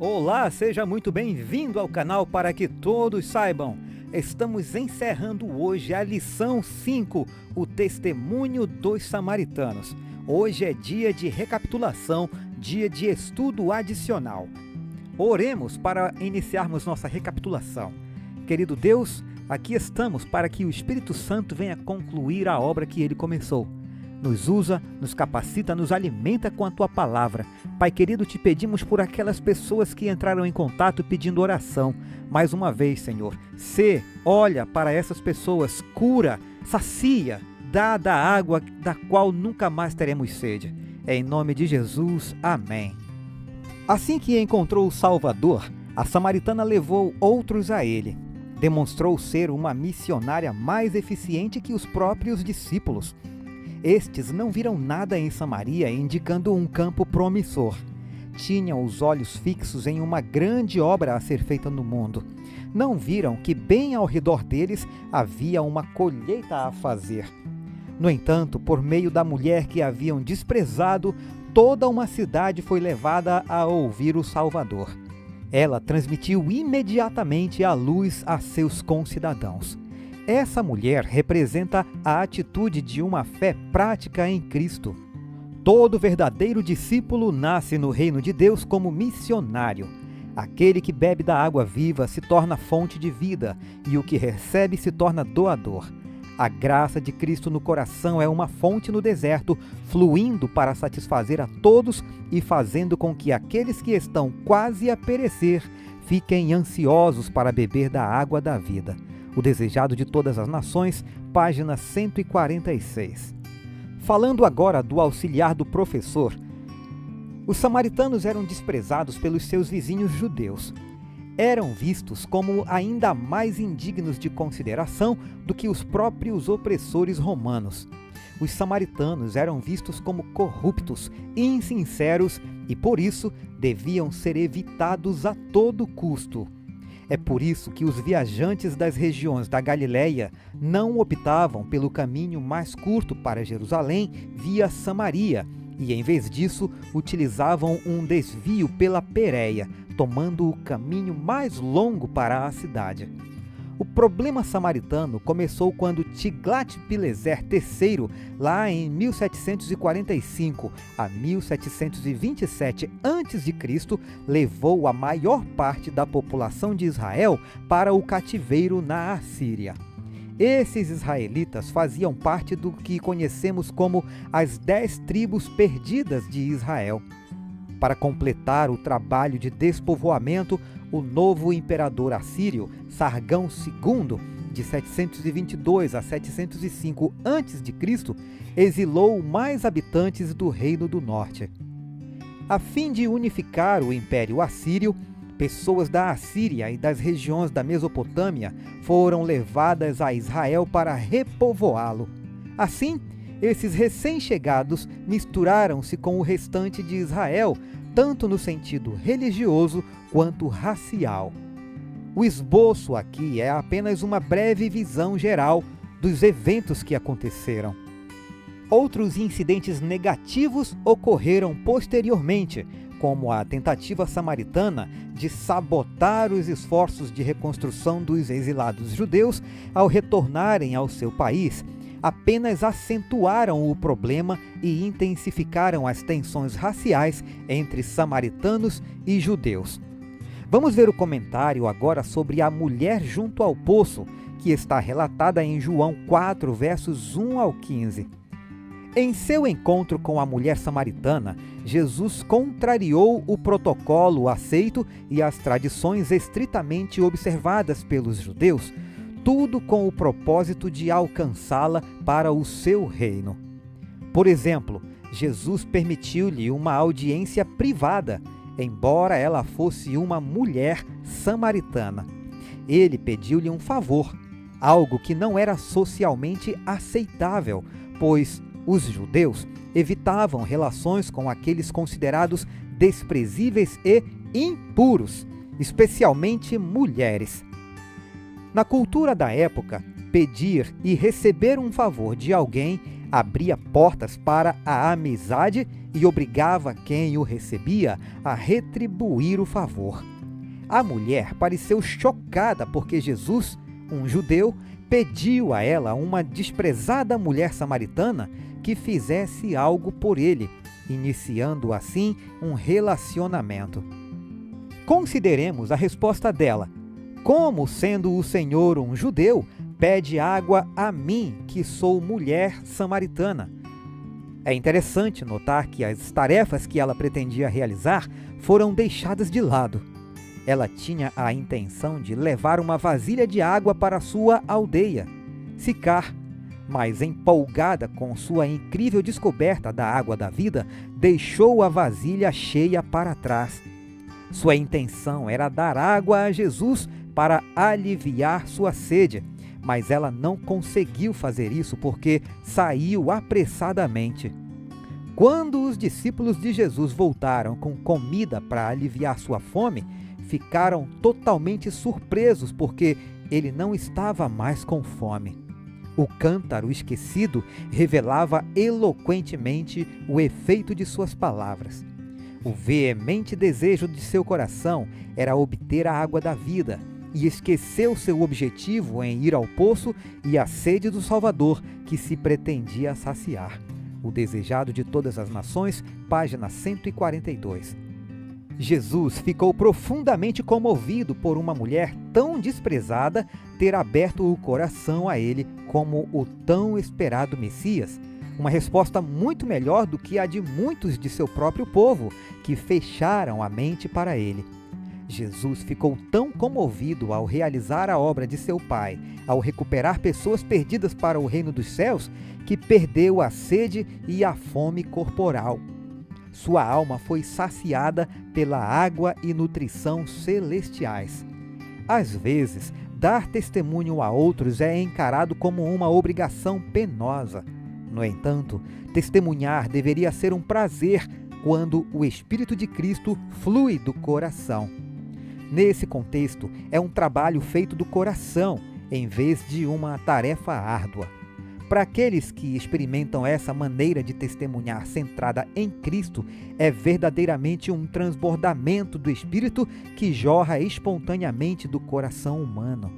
Olá, seja muito bem-vindo ao canal Para que Todos Saibam. Estamos encerrando hoje a lição 5, o testemunho dos samaritanos. Hoje é dia de recapitulação, dia de estudo adicional. Oremos para iniciarmos nossa recapitulação. Querido Deus, aqui estamos para que o Espírito Santo venha concluir a obra que ele começou. Nos usa, nos capacita, nos alimenta com a Tua palavra. Pai querido, te pedimos por aquelas pessoas que entraram em contato pedindo oração. Mais uma vez, Senhor, olha para essas pessoas, cura, sacia, dá da água da qual nunca mais teremos sede. É em nome de Jesus, amém. Assim que encontrou o Salvador, a samaritana levou outros a ele. Demonstrou ser uma missionária mais eficiente que os próprios discípulos. Estes não viram nada em Samaria, indicando um campo promissor. Tinham os olhos fixos em uma grande obra a ser feita no mundo. Não viram que bem ao redor deles havia uma colheita a fazer. No entanto, por meio da mulher que haviam desprezado, toda uma cidade foi levada a ouvir o Salvador. Ela transmitiu imediatamente a luz a seus concidadãos. Essa mulher representa a atitude de uma fé prática em Cristo. Todo verdadeiro discípulo nasce no reino de Deus como missionário. Aquele que bebe da água viva se torna fonte de vida, e o que recebe se torna doador. A graça de Cristo no coração é uma fonte no deserto, fluindo para satisfazer a todos e fazendo com que aqueles que estão quase a perecer fiquem ansiosos para beber da água da vida. O Desejado de Todas as Nações, página 146. Falando agora do auxiliar do professor, os samaritanos eram desprezados pelos seus vizinhos judeus. Eram vistos como ainda mais indignos de consideração do que os próprios opressores romanos. Os samaritanos eram vistos como corruptos, insinceros e, por isso, deviam ser evitados a todo custo. É por isso que os viajantes das regiões da Galileia não optavam pelo caminho mais curto para Jerusalém via Samaria e, em vez disso, utilizavam um desvio pela Pérea, tomando o caminho mais longo para a cidade. O problema samaritano começou quando Tiglat-Pileser III, lá em 1745 a 1727 a.C., levou a maior parte da população de Israel para o cativeiro na Assíria. Esses israelitas faziam parte do que conhecemos como as 10 tribos perdidas de Israel. Para completar o trabalho de despovoamento, o novo imperador assírio, Sargão II, de 722 a 705 a.C., exilou mais habitantes do Reino do Norte. A fim de unificar o Império Assírio, pessoas da Assíria e das regiões da Mesopotâmia foram levadas a Israel para repovoá-lo. Assim, esses recém-chegados misturaram-se com o restante de Israel, tanto no sentido religioso quanto racial. O esboço aqui é apenas uma breve visão geral dos eventos que aconteceram. Outros incidentes negativos ocorreram posteriormente, como a tentativa samaritana de sabotar os esforços de reconstrução dos exilados judeus ao retornarem ao seu país, apenas acentuaram o problema e intensificaram as tensões raciais entre samaritanos e judeus. Vamos ver o comentário agora sobre a mulher junto ao poço, que está relatada em João 4, versos 1 ao 15. Em seu encontro com a mulher samaritana, Jesus contrariou o protocolo aceito e as tradições estritamente observadas pelos judeus, tudo com o propósito de alcançá-la para o seu reino. Por exemplo, Jesus permitiu-lhe uma audiência privada, embora ela fosse uma mulher samaritana. Ele pediu-lhe um favor, algo que não era socialmente aceitável, pois os judeus evitavam relações com aqueles considerados desprezíveis e impuros, especialmente mulheres. Na cultura da época, pedir e receber um favor de alguém abria portas para a amizade e obrigava quem o recebia a retribuir o favor. A mulher pareceu chocada porque Jesus, um judeu, pediu a ela, uma desprezada mulher samaritana, que fizesse algo por ele, iniciando assim um relacionamento. Consideremos a resposta dela. Como, sendo o Senhor um judeu, pede água a mim, que sou mulher samaritana? É interessante notar que as tarefas que ela pretendia realizar foram deixadas de lado. Ela tinha a intenção de levar uma vasilha de água para sua aldeia, Sicar, mas empolgada com sua incrível descoberta da água da vida, deixou a vasilha cheia para trás. Sua intenção era dar água a Jesus para aliviar sua sede, mas ela não conseguiu fazer isso porque saiu apressadamente. Quando os discípulos de Jesus voltaram com comida para aliviar sua fome, ficaram totalmente surpresos porque ele não estava mais com fome. O cântaro esquecido revelava eloquentemente o efeito de suas palavras. O veemente desejo de seu coração era obter a água da vida, e esqueceu seu objetivo em ir ao poço e a sede do Salvador que se pretendia saciar. O Desejado de Todas as Nações, página 142. Jesus ficou profundamente comovido por uma mulher tão desprezada ter aberto o coração a ele como o tão esperado Messias, uma resposta muito melhor do que a de muitos de seu próprio povo, que fecharam a mente para ele. Jesus ficou tão comovido ao realizar a obra de seu Pai, ao recuperar pessoas perdidas para o reino dos céus, que perdeu a sede e a fome corporal. Sua alma foi saciada pela água e nutrição celestiais. Às vezes, dar testemunho a outros é encarado como uma obrigação penosa. No entanto, testemunhar deveria ser um prazer quando o Espírito de Cristo flui do coração. Nesse contexto, é um trabalho feito do coração, em vez de uma tarefa árdua. Para aqueles que experimentam essa maneira de testemunhar centrada em Cristo, é verdadeiramente um transbordamento do Espírito que jorra espontaneamente do coração humano.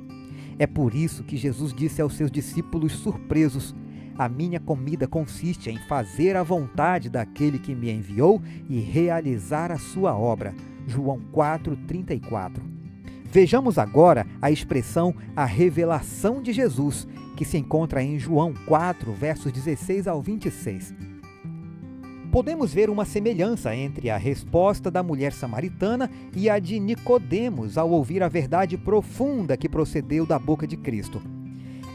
É por isso que Jesus disse aos seus discípulos surpresos: "A minha comida consiste em fazer a vontade daquele que me enviou e realizar a sua obra." João 4:34. Vejamos agora a expressão "a revelação de Jesus", que se encontra em João 4, versos 16 ao 26. Podemos ver uma semelhança entre a resposta da mulher samaritana e a de Nicodemos ao ouvir a verdade profunda que procedeu da boca de Cristo.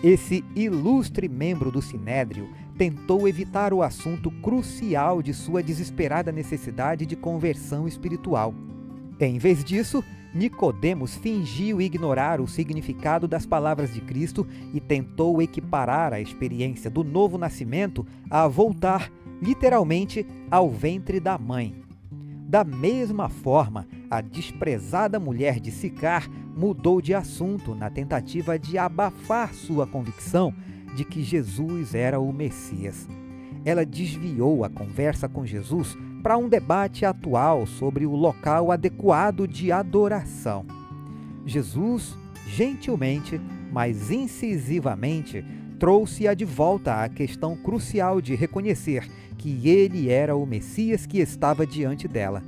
Esse ilustre membro do Sinédrio tentou evitar o assunto crucial de sua desesperada necessidade de conversão espiritual. Em vez disso, Nicodemos fingiu ignorar o significado das palavras de Cristo e tentou equiparar a experiência do novo nascimento a voltar, literalmente, ao ventre da mãe. Da mesma forma, a desprezada mulher de Sicar mudou de assunto na tentativa de abafar sua convicção de que Jesus era o Messias. Ela desviou a conversa com Jesus para um debate atual sobre o local adequado de adoração. Jesus, gentilmente, mas incisivamente, trouxe-a de volta à questão crucial de reconhecer que ele era o Messias que estava diante dela.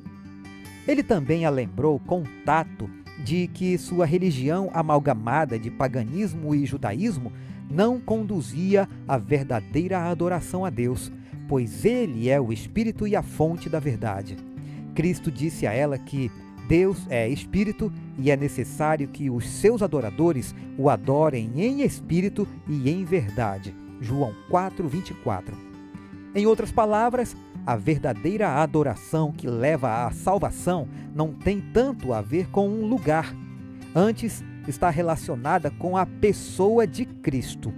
Ele também a lembrou com tato de que sua religião amalgamada de paganismo e judaísmo não conduzia à verdadeira adoração a Deus, pois ele é o Espírito e a fonte da verdade. Cristo disse a ela que Deus é Espírito e é necessário que os seus adoradores o adorem em espírito e em verdade. João 4:24. Em outras palavras, a verdadeira adoração que leva à salvação não tem tanto a ver com um lugar. Antes, está relacionada com a pessoa de Cristo.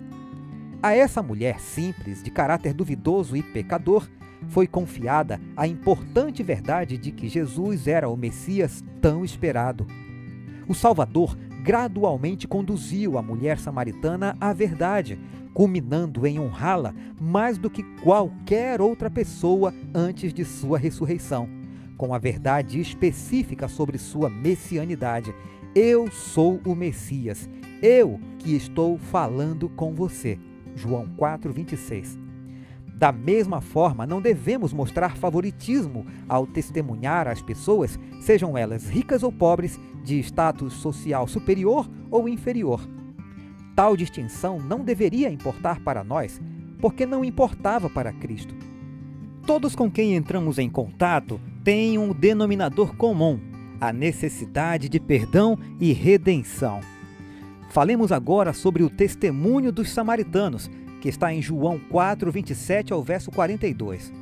A essa mulher simples, de caráter duvidoso e pecador, foi confiada a importante verdade de que Jesus era o Messias tão esperado. O Salvador gradualmente conduziu a mulher samaritana à verdade, culminando em honrá-la mais do que qualquer outra pessoa antes de sua ressurreição, com a verdade específica sobre sua messianidade. Eu sou o Messias, eu que estou falando com você. João 4:26. Da mesma forma, não devemos mostrar favoritismo ao testemunhar às pessoas, sejam elas ricas ou pobres, de status social superior ou inferior. Tal distinção não deveria importar para nós, porque não importava para Cristo. Todos com quem entramos em contato têm um denominador comum: a necessidade de perdão e redenção. Falemos agora sobre o testemunho dos samaritanos, que está em João 4:27 ao verso 42.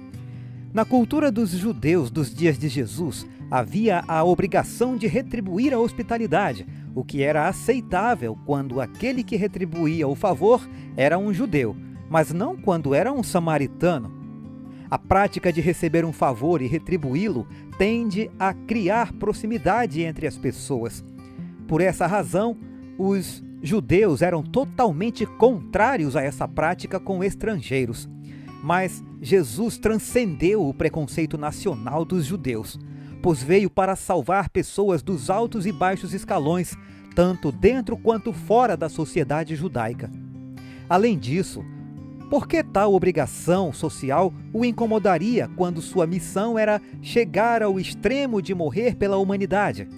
Na cultura dos judeus dos dias de Jesus, havia a obrigação de retribuir a hospitalidade, o que era aceitável quando aquele que retribuía o favor era um judeu, mas não quando era um samaritano. A prática de receber um favor e retribuí-lo tende a criar proximidade entre as pessoas. Por essa razão, os judeus eram totalmente contrários a essa prática com estrangeiros. Mas Jesus transcendeu o preconceito nacional dos judeus, pois veio para salvar pessoas dos altos e baixos escalões, tanto dentro quanto fora da sociedade judaica. Além disso, por que tal obrigação social o incomodaria quando sua missão era chegar ao extremo de morrer pela humanidade?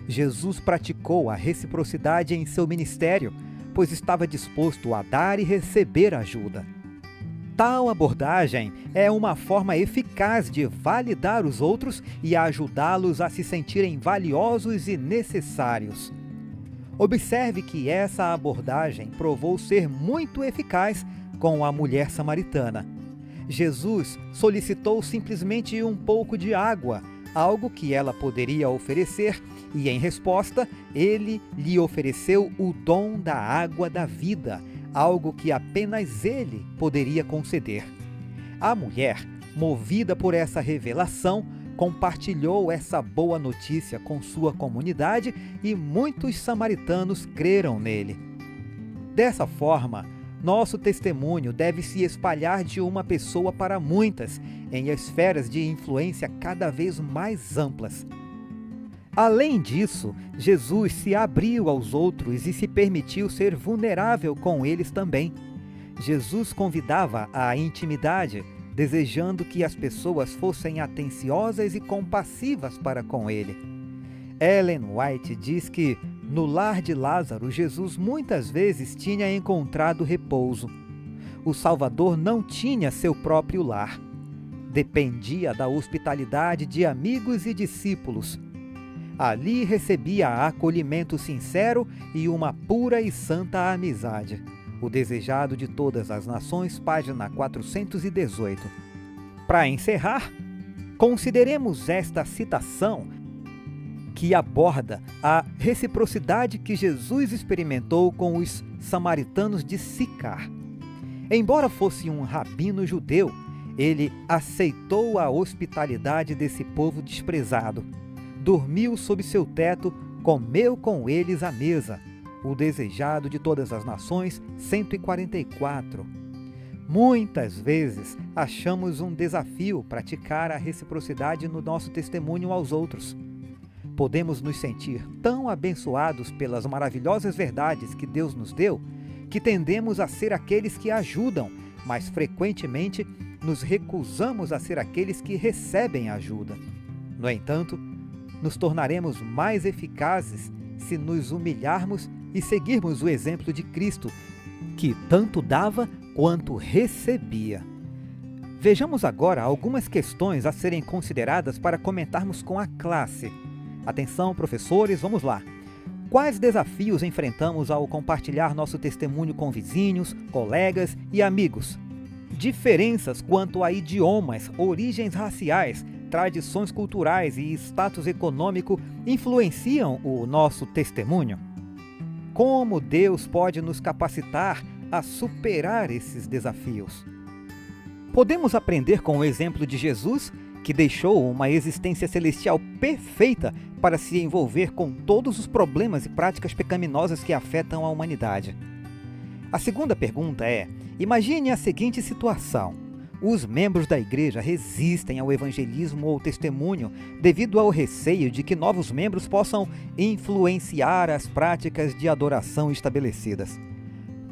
Jesus praticou a reciprocidade em seu ministério, pois estava disposto a dar e receber ajuda. Tal abordagem é uma forma eficaz de validar os outros e ajudá-los a se sentirem valiosos e necessários. Observe que essa abordagem provou ser muito eficaz com a mulher samaritana. Jesus solicitou simplesmente um pouco de água, algo que ela poderia oferecer, e em resposta, ele lhe ofereceu o dom da água da vida, algo que apenas ele poderia conceder. A mulher, movida por essa revelação, compartilhou essa boa notícia com sua comunidade e muitos samaritanos creram nele. Dessa forma, nosso testemunho deve se espalhar de uma pessoa para muitas, em esferas de influência cada vez mais amplas. Além disso, Jesus se abriu aos outros e se permitiu ser vulnerável com eles também. Jesus convidava à intimidade, desejando que as pessoas fossem atenciosas e compassivas para com ele. Ellen White diz que, no lar de Lázaro, Jesus muitas vezes tinha encontrado repouso. O Salvador não tinha seu próprio lar. Dependia da hospitalidade de amigos e discípulos. Ali recebia acolhimento sincero e uma pura e santa amizade. O Desejado de Todas as Nações, página 418. Para encerrar, consideremos esta citação que aborda a reciprocidade que Jesus experimentou com os samaritanos de Sicar. Embora fosse um rabino judeu, ele aceitou a hospitalidade desse povo desprezado. Dormiu sob seu teto, comeu com eles à mesa. O Desejado de Todas as Nações, 144. Muitas vezes achamos um desafio praticar a reciprocidade no nosso testemunho aos outros. Podemos nos sentir tão abençoados pelas maravilhosas verdades que Deus nos deu, que tendemos a ser aqueles que ajudam, mas frequentemente nos recusamos a ser aqueles que recebem ajuda. No entanto, nos tornaremos mais eficazes se nos humilharmos e seguirmos o exemplo de Cristo, que tanto dava quanto recebia. Vejamos agora algumas questões a serem consideradas para comentarmos com a classe. Atenção, professores, vamos lá. Quais desafios enfrentamos ao compartilhar nosso testemunho com vizinhos, colegas e amigos? Diferenças quanto a idiomas, origens raciais, tradições culturais e status econômico influenciam o nosso testemunho? Como Deus pode nos capacitar a superar esses desafios? Podemos aprender com o exemplo de Jesus, que deixou uma existência celestial perfeita para se envolver com todos os problemas e práticas pecaminosas que afetam a humanidade. A segunda pergunta é: imagine a seguinte situação. Os membros da igreja resistem ao evangelismo ou testemunho devido ao receio de que novos membros possam influenciar as práticas de adoração estabelecidas.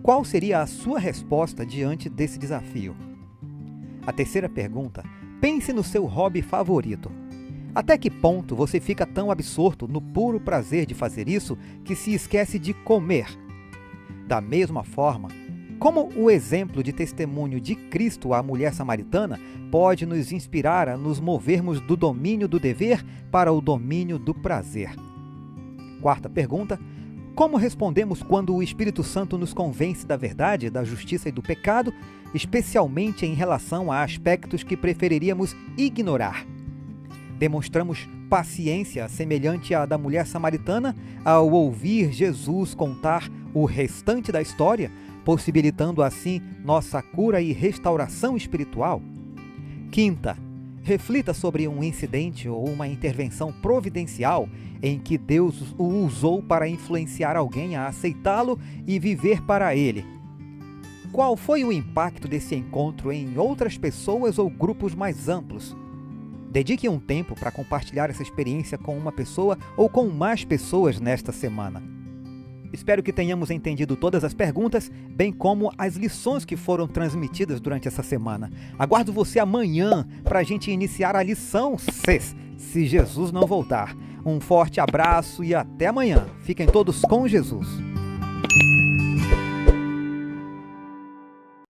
Qual seria a sua resposta diante desse desafio? A terceira pergunta: pense no seu hobby favorito. Até que ponto você fica tão absorto no puro prazer de fazer isso que se esquece de comer? Da mesma forma, como o exemplo de testemunho de Cristo à mulher samaritana pode nos inspirar a nos movermos do domínio do dever para o domínio do prazer? Quarta pergunta: como respondemos quando o Espírito Santo nos convence da verdade, da justiça e do pecado, especialmente em relação a aspectos que preferiríamos ignorar? Demonstramos paciência semelhante à da mulher samaritana ao ouvir Jesus contar o restante da história, possibilitando assim nossa cura e restauração espiritual? Quinta, reflita sobre um incidente ou uma intervenção providencial em que Deus o usou para influenciar alguém a aceitá-lo e viver para Ele. Qual foi o impacto desse encontro em outras pessoas ou grupos mais amplos? Dedique um tempo para compartilhar essa experiência com uma pessoa ou com mais pessoas nesta semana. Espero que tenhamos entendido todas as perguntas, bem como as lições que foram transmitidas durante essa semana. Aguardo você amanhã para a gente iniciar a lição 6, se Jesus não voltar. Um forte abraço e até amanhã. Fiquem todos com Jesus.